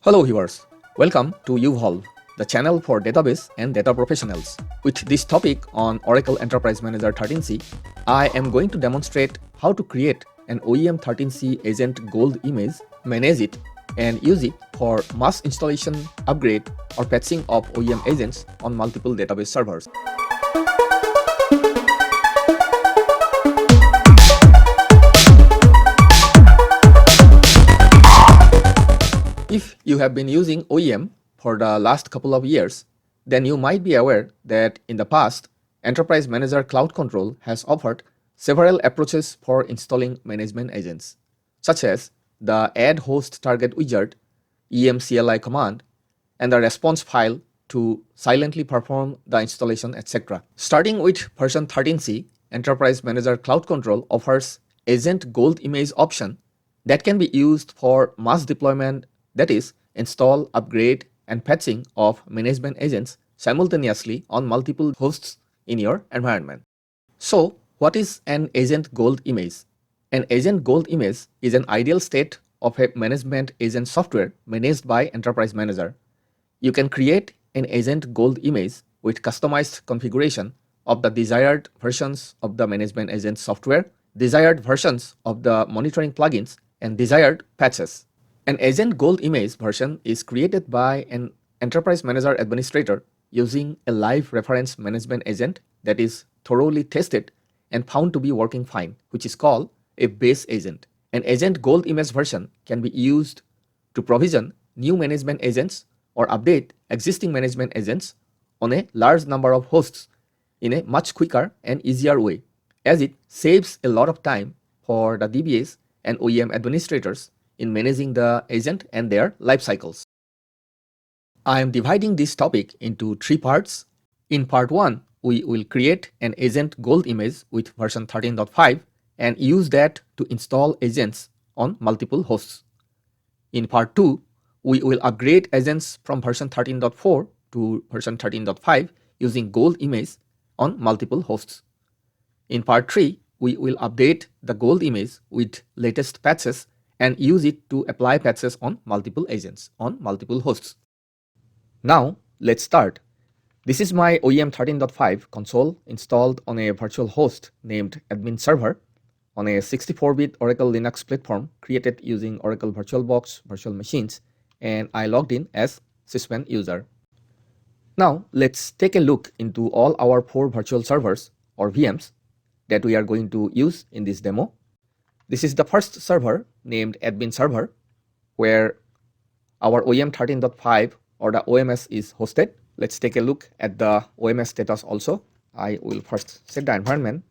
Hello viewers, welcome to UVolve, the channel for database and data professionals. With this topic on Oracle Enterprise Manager 13c, I am going to demonstrate how to create an OEM 13c agent gold image, manage it, and use it for mass installation, upgrade, or patching of OEM agents on multiple database servers. If you have been using OEM for the last couple of years, then you might be aware that in the past, Enterprise Manager Cloud Control has offered several approaches for installing management agents, such as the Add Host Target Wizard, EMCLI command, and the response file to silently perform the installation, etc. Starting with version 13c, Enterprise Manager Cloud Control offers Agent Gold Image option that can be used for mass deployment, that is, install, upgrade, and patching of management agents simultaneously on multiple hosts in your environment. So, what is an agent gold image? An agent gold image is an ideal state of a management agent software managed by Enterprise Manager. You can create an agent gold image with customized configuration of the desired versions of the management agent software, desired versions of the monitoring plugins, and desired patches. An agent gold image version is created by an Enterprise Manager administrator using a live reference management agent that is thoroughly tested and found to be working fine, which is called a base agent. An agent gold image version can be used to provision new management agents or update existing management agents on a large number of hosts in a much quicker and easier way, as it saves a lot of time for the DBAs and OEM administrators in managing the agent and their life cycles. I am dividing this topic into three parts. In part 1, we will create an agent gold image with version 13.5 and use that to install agents on multiple hosts. In part 2, we will upgrade agents from version 13.4 to version 13.5 using gold image on multiple hosts. In part 3, we will update the gold image with latest patches and use it to apply patches on multiple agents on multiple hosts. Now, let's start. This is my OEM 13.5 console installed on a virtual host named admin server on a 64-bit Oracle Linux platform created using Oracle VirtualBox virtual machines, and I logged in as sysman user. Now, let's take a look into all our 4 virtual servers or VMs that we are going to use in this demo. This is the first server named admin server, where our OEM 13.5 or the OMS is hosted. Let's take a look at the OMS status also. I will first set the environment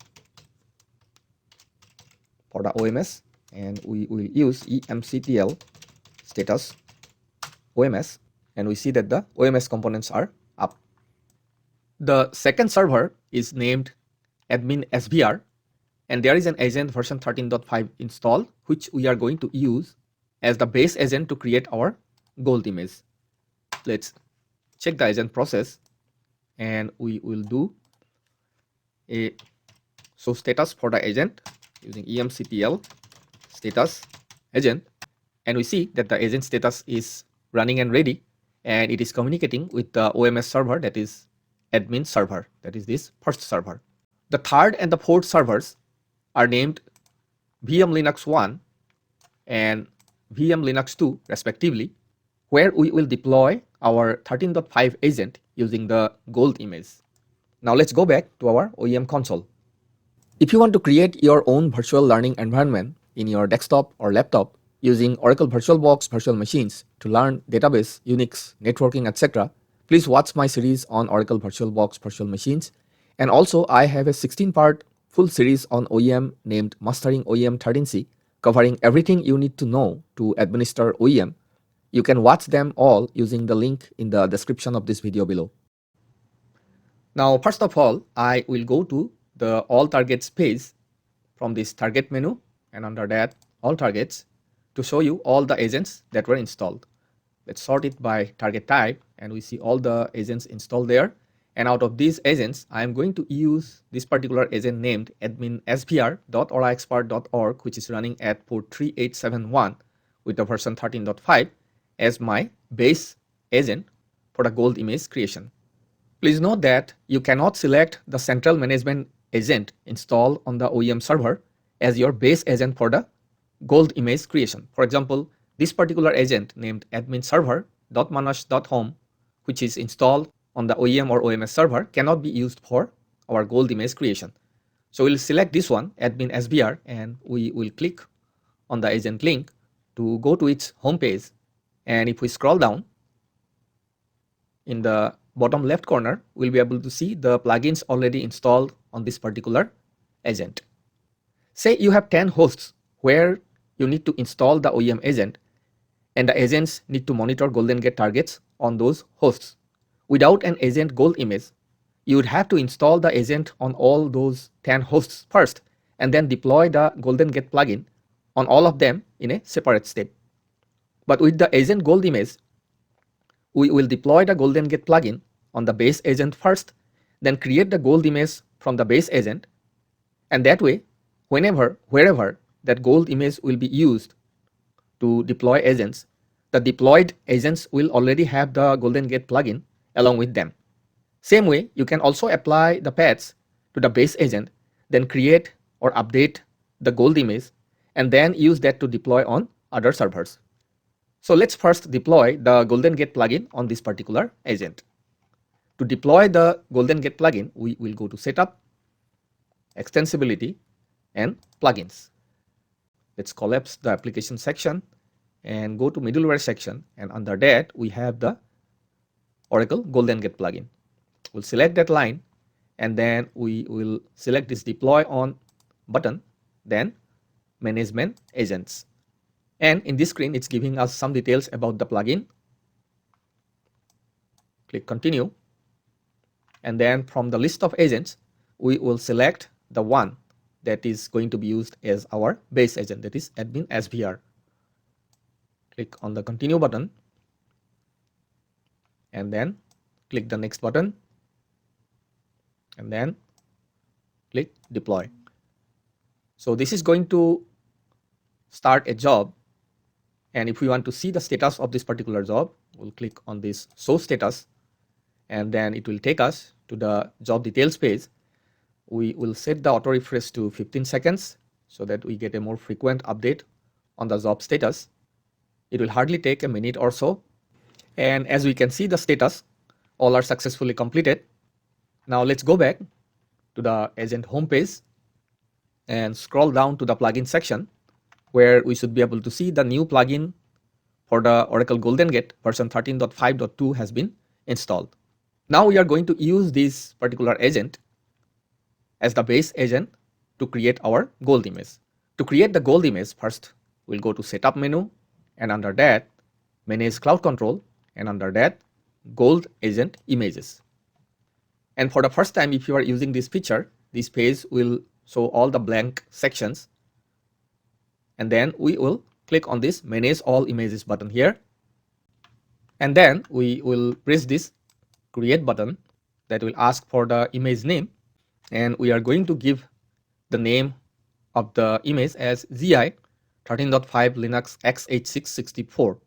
for the OMS, and we will use emctl status OMS, and we see that the OMS components are up. The second server is named admin SVR, and there is an agent version 13.5 installed, which we are going to use as the base agent to create our gold image. Let's check the agent process, and we will do a show status for the agent using emctl status agent, and we see that the agent status is running and ready, and it is communicating with the OMS server, that is admin server, that is this first server. The third and the fourth servers are named VM Linux 1 and VM Linux 2 respectively, where we will deploy our 13.5 agent using the gold image. Now let's go back to our OEM console. If you want to create your own virtual learning environment in your desktop or laptop using Oracle VirtualBox virtual machines to learn database, Unix, networking, etc., please watch my series on Oracle VirtualBox virtual machines. And also, I have a 16-part full series on OEM named Mastering OEM 13c, covering everything you need to know to administer OEM. You can watch them all using the link in the description of this video below. Now, first of all, I will go to the All Targets page from this Target menu, and under that, All Targets, to show you all the agents that were installed. Let's sort it by target type, and we see all the agents installed there. And out of these agents, I am going to use this particular agent named admin svr.oraexpert.org, which is running at port 3871 with the version 13.5 as my base agent for the gold image creation. Please note that you cannot select the central management agent installed on the OEM server as your base agent for the gold image creation. For example, this particular agent named admin server.manas.home, which is installed on the OEM or OMS server, cannot be used for our gold image creation. So we'll select this one, admin SBR, and we will click on the agent link to go to its home page. And if we scroll down, in the bottom left corner, we'll be able to see the plugins already installed on this particular agent. Say you have 10 hosts where you need to install the OEM agent, and the agents need to monitor Golden Gate targets on those hosts. Without an agent gold image, you would have to install the agent on all those 10 hosts first, and then deploy the Golden Gate plugin on all of them in a separate step. But with the agent gold image, we will deploy the Golden Gate plugin on the base agent first, then create the gold image from the base agent, and that way, wherever that gold image will be used to deploy agents, the deployed agents will already have the Golden Gate plugin along with them. Same way, you can also apply the patch to the base agent, then create or update the gold image, and then use that to deploy on other servers. So let's first deploy the Golden Gate plugin on this particular agent. To deploy the Golden Gate plugin, we will go to Setup, Extensibility, and Plugins. Let's collapse the application section and go to middleware section, and under that we have the Oracle Golden Gate plugin. We'll select that line, and then we will select this deploy on button, then management agents. And in this screen, it's giving us some details about the plugin. Click continue. And then from the list of agents, we will select the one that is going to be used as our base agent, that is admin SVR. Click on the continue button, and then click the next button, and then click deploy. So this is going to start a job, and if we want to see the status of this particular job, we'll click on this show status, and then it will take us to the job details page. We will set the auto refresh to 15 seconds so that we get a more frequent update on the job status. It will hardly take a minute or so, and as we can see the status, all are successfully completed. Now let's go back to the agent homepage and scroll down to the plugin section, where we should be able to see the new plugin for the Oracle Golden Gate version 13.5.2 has been installed. Now we are going to use this particular agent as the base agent to create our gold image. To create the gold image, first we'll go to Setup menu, and under that Manage Cloud Control, and under that Gold Agent Images. And for the first time, if you are using this feature, this page will show all the blank sections, and then we will click on this Manage All Images button here, and then we will press this Create button that will ask for the image name, and we are going to give the name of the image as GI 13.5 Linux x86-64,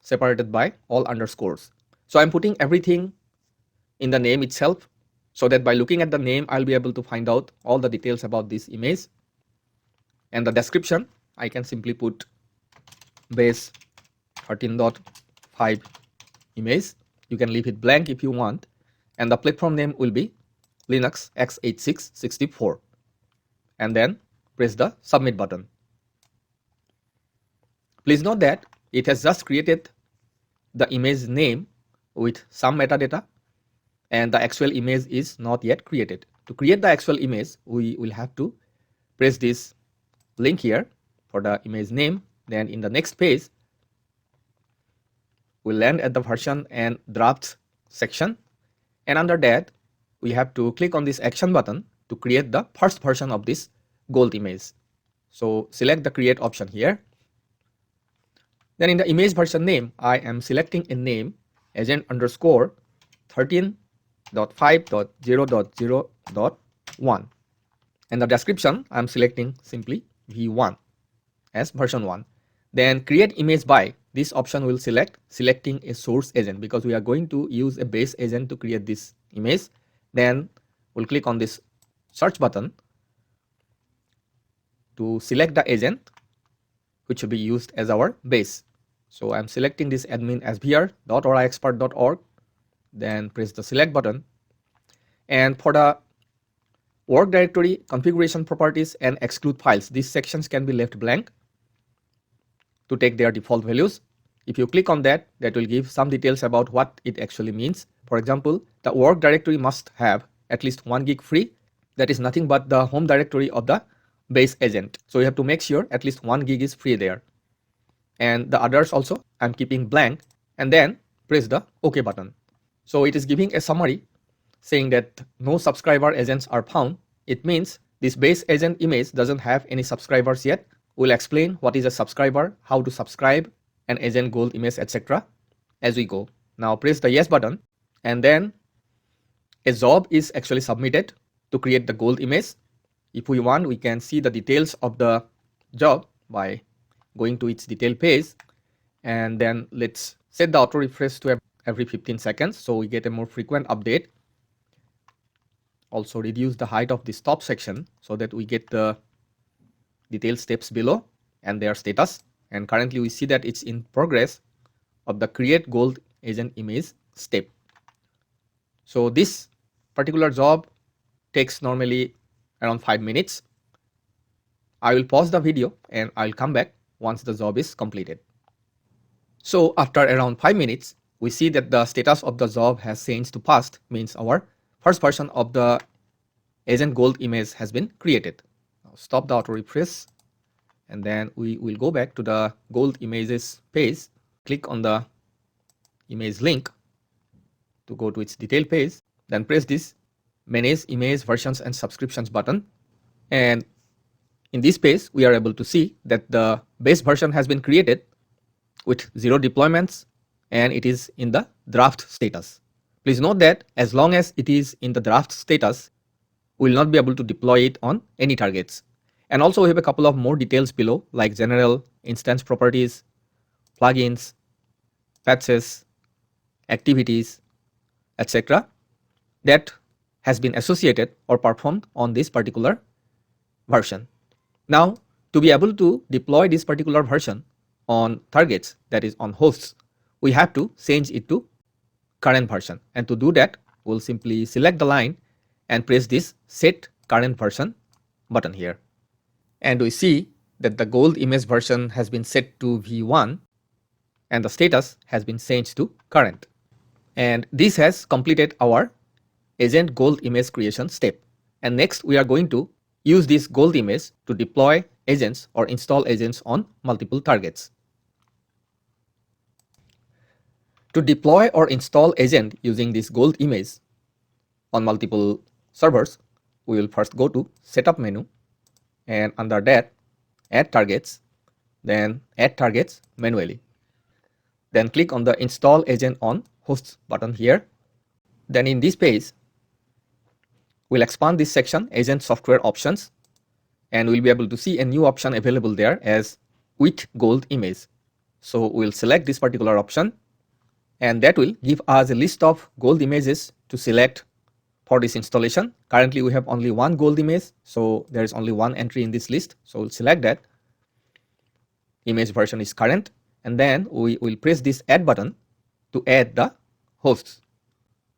separated by all underscores. So I'm putting everything in the name itself, so that by looking at the name, I'll be able to find out all the details about this image. And the description, I can simply put base 13.5 image. You can leave it blank if you want. And the platform name will be Linux x86-64. And then press the Submit button. Please note that it has just created the image name with some metadata, and the actual image is not yet created. To create the actual image, we will have to press this link here for the image name. Then in the next page, we'll land at the version and drafts section, and under that we have to click on this action button to create the first version of this gold image. So select the create option here. Then in the image version name, I am selecting a name agent underscore 13.5.0.0.1, and the description I'm selecting simply v1 as version 1. Then create image by, this option will selecting a source agent, because we are going to use a base agent to create this image. Then we'll click on this search button to select the agent which will be used as our base. So I'm selecting this admin as vr.oraexpert.org, then press the select button. And for the work directory configuration properties and exclude files, these sections can be left blank to take their default values. If you click on that, that will give some details about what it actually means. For example, the work directory must have at least 1 gig free. That is nothing but the home directory of the base agent. So you have to make sure at least 1 gig is free there. And the others also I'm keeping blank, and then press the OK button. So it is giving a summary saying that no subscriber agents are found. It means this base agent image doesn't have any subscribers yet. We'll explain what is a subscriber, how to subscribe an agent gold image, etc. as we go. Now press the yes button, and then a job is actually submitted to create the gold image. If we want, we can see the details of the job by going to its detail page, and then let's set the auto refresh to every 15 seconds so we get a more frequent update. Also reduce the height of this top section so that we get the detailed steps below and their status. And currently we see that it's in progress of the create gold agent image step. So this particular job takes normally around 5 minutes. I will pause the video and I'll come back once the job is completed. So after around 5 minutes, we see that the status of the job has changed to past, means our first version of the agent gold image has been created. Now stop the auto refresh, and then we will go back to the gold images page. Click on the image link to go to its detail page, then press this manage image versions and subscriptions button, and in this page we are able to see that the base version has been created with 0 deployments and it is in the draft status. Please note that as long as it is in the draft status, we will not be able to deploy it on any targets. And also we have a couple of more details below, like general, instance properties, plugins, patches, activities, etc. that has been associated or performed on this particular version. Now, to be able to deploy this particular version on targets, that is on hosts, we have to change it to current version. And to do that, we'll simply select the line and press this set current version button here. And we see that the gold image version has been set to V1 and the status has been changed to current. And this has completed our agent gold image creation step. And next we are going to use this gold image to deploy agents or install agents on multiple targets. To deploy or install agent using this gold image on multiple servers, we will first go to setup menu, and under that add targets, then add targets manually. Then click on the install agent on hosts button here. Then in this page, we'll expand this section agent software options, and we'll be able to see a new option available there as with gold image. So we'll select this particular option, and that will give us a list of gold images to select for this installation. Currently we have only one gold image, so there is only one entry in this list. So we'll select that. Image version is current, and then we will press this add button to add the hosts.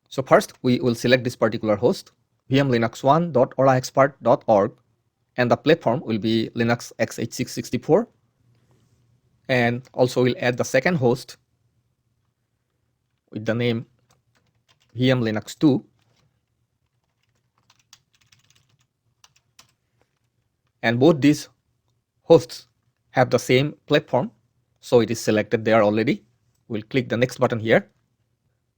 So first we will select this particular host, vmlinux1.oraexpert.org, and the platform will be Linux x86-64, and also we'll add the second host with the name vmlinux2, and both these hosts have the same platform, so it is selected there already. We'll click the next button here.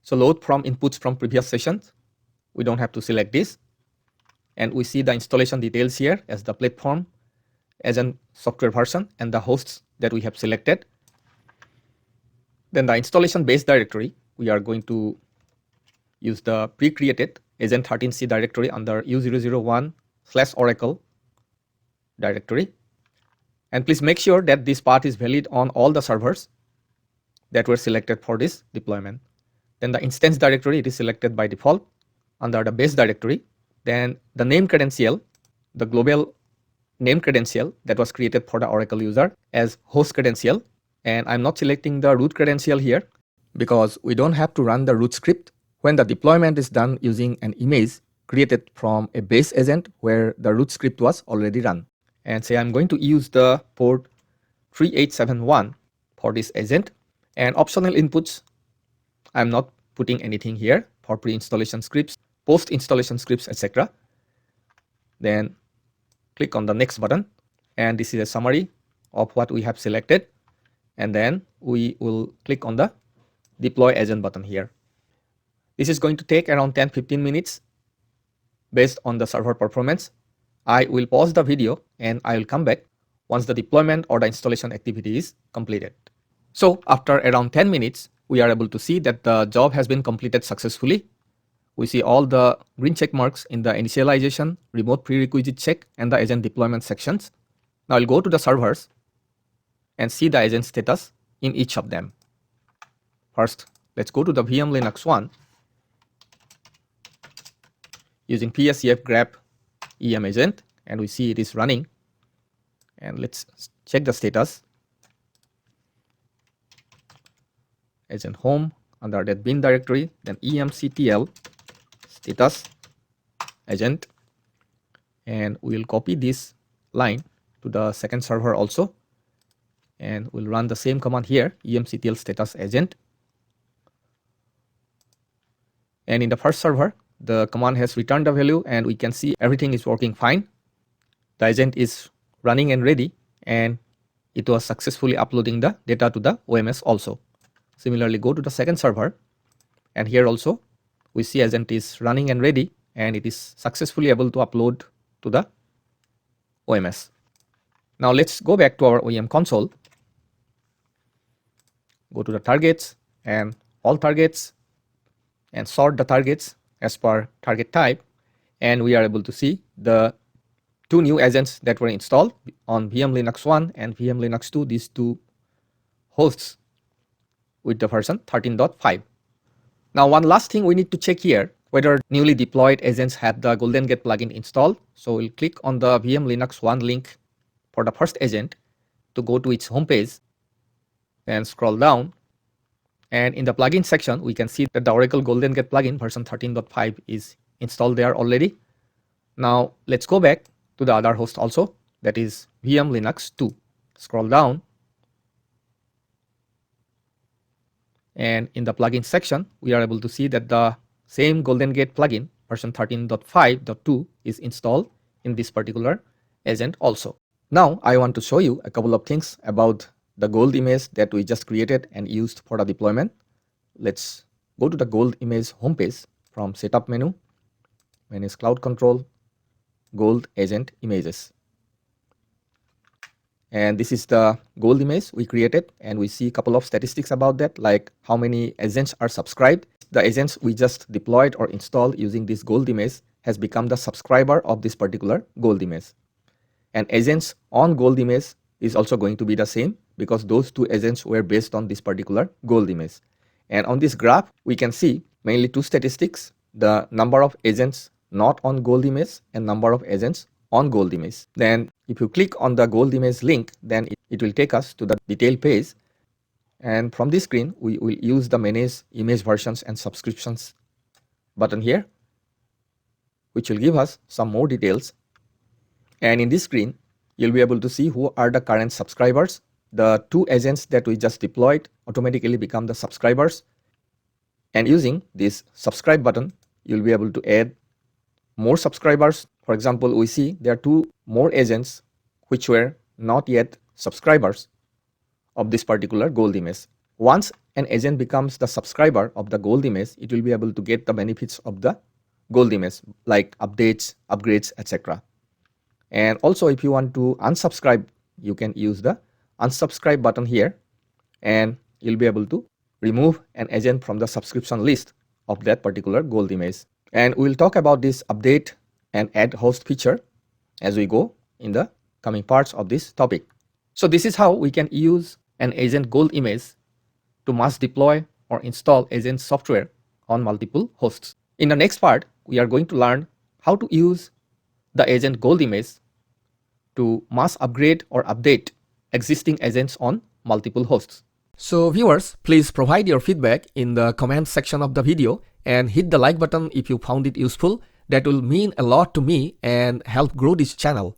So load from inputs from previous sessions, we don't have to select this, and we see the installation details here as the platform, agent software version, and the hosts that we have selected. Then the installation base directory, we are going to use the pre-created agent 13c directory under u001/oracle directory. And please make sure that this path is valid on all the servers. that were selected for this deployment. Then the instance directory, it is selected by default under the base directory. Then the name credential, the global name credential that was created for the Oracle user as host credential. And I'm not selecting the root credential here because we don't have to run the root script when the deployment is done using an image created from a base agent where the root script was already run. And say I'm going to use the port 3871 for this agent, and optional inputs, I'm not putting anything here for pre-installation scripts, post-installation scripts, etc. Then click on the next button, and this is a summary of what we have selected, and then we will click on the deploy agent button here. This is going to take around 10-15 minutes based on the server performance. I will pause the video and I will come back once the deployment or the installation activity is completed. So after around 10 minutes, we are able to see that the job has been completed successfully. We see all the green check marks in the initialization, remote prerequisite check, and the agent deployment sections. Now I'll go to the servers and see the agent status in each of them. First, let's go to the VM Linux 1 using PSEF grep EM agent, and we see it is running. And let's check the status. Agent home under that bin directory, then emctl status agent, and we'll copy this line to the second server also, and we'll run the same command here, emctl status agent. And in the first server, the command has returned the value, and we can see everything is working fine. The agent is running and ready, and it was successfully uploading the data to the OMS also. Similarly, go to the second server, and here also we see agent is running and ready, and it is successfully able to upload to the OMS. Now let's go back to our OEM console, go to the targets and all targets, and sort the targets as per target type, and we are able to see the two new agents that were installed on VM Linux 1 and VM Linux 2, these two hosts with the version 13.5. Now one last thing we need to check here, whether newly deployed agents have the Golden Gate plugin installed. So we'll click on the VM Linux 1 link for the first agent to go to its homepage and scroll down. And in the plugin section, we can see that the Oracle Golden Gate plugin version 13.5 is installed there already. Now let's go back to the other host also, that is VM Linux 2. Scroll down, and in the plugin section, we are able to see that the same Golden Gate plugin version 13.5.2 is installed in this particular agent also. Now I want to show you a couple of things about the gold image that we just created and used for the deployment. Let's go to the gold image homepage from setup menu, manage cloud control, gold agent images. And this is the gold image we created, and we see a couple of statistics about that, like how many agents are subscribed. The agents we just deployed or installed using this gold image has become the subscriber of this particular gold image. And agents on gold image is also going to be the same because those two agents were based on this particular gold image. And on this graph, we can see mainly two statistics, the number of agents not on gold image and number of agents on gold image. Then if you click on the gold image link, then it will take us to the detail page. And from this screen, we will use the manage image versions and subscriptions button here, which will give us some more details. And in this screen, you'll be able to see who are the current subscribers. The two agents that we just deployed automatically become the subscribers. And using this subscribe button, you'll be able to add more subscribers. For example, we see there are two more agents which were not yet subscribers of this particular gold image. Once an agent becomes the subscriber of the gold image, it will be able to get the benefits of the gold image like updates, upgrades, etc. And also if you want to unsubscribe, you can use the unsubscribe button here, and you'll be able to remove an agent from the subscription list of that particular gold image. And we'll talk about this update and add host feature as we go in the coming parts of this topic. So this is how we can use an agent gold image to mass deploy or install agent software on multiple hosts. In the next part, we are going to learn how to use the agent gold image to mass upgrade or update existing agents on multiple hosts. So viewers, please provide your feedback in the comment section of the video and hit the like button if you found it useful. That will mean a lot to me and help grow this channel.